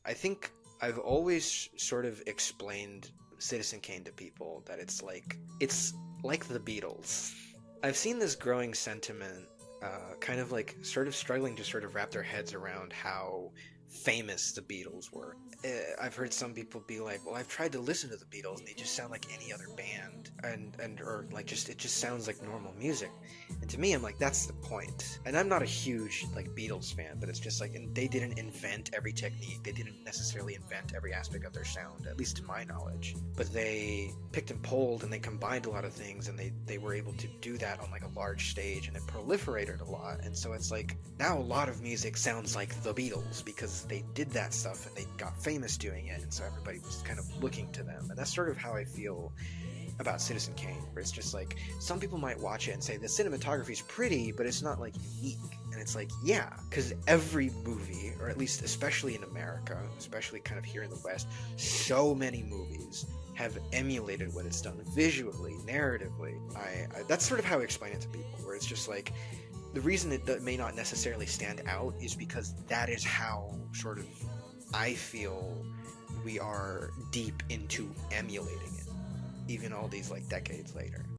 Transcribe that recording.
I think I've always sort of explained Citizen Kane to people that it's like the Beatles. I've seen this growing sentiment, kind of like sort of struggling to sort of wrap their heads around how famous the Beatles were. I've heard some people be like, "Well, I've tried to listen to the Beatles, and they just sound like any other band, and or like just it just sounds like normal music." And to me, I'm like, that's the point. And I'm not a huge like Beatles fan, but it's just like, and they didn't invent every technique. They didn't necessarily invent every aspect of their sound, at least to my knowledge. But they picked and pulled, and they combined a lot of things, and they were able to do that on like a large stage, and it proliferated a lot. And so it's like now a lot of music sounds like the Beatles because they did that stuff and they got famous doing it, and so everybody was kind of looking to them. And that's sort of how I feel about Citizen Kane, where it's just like some people might watch it and say the cinematography is pretty, but it's not like unique. And it's like, yeah, because every movie, or at least especially in America, especially kind of here in the West, so many movies have emulated what it's done visually, narratively. That's sort of how I explain it to people, where it's just like the reason it may not necessarily stand out is because that is how sort of I feel we are deep into emulating it, even all these like decades later.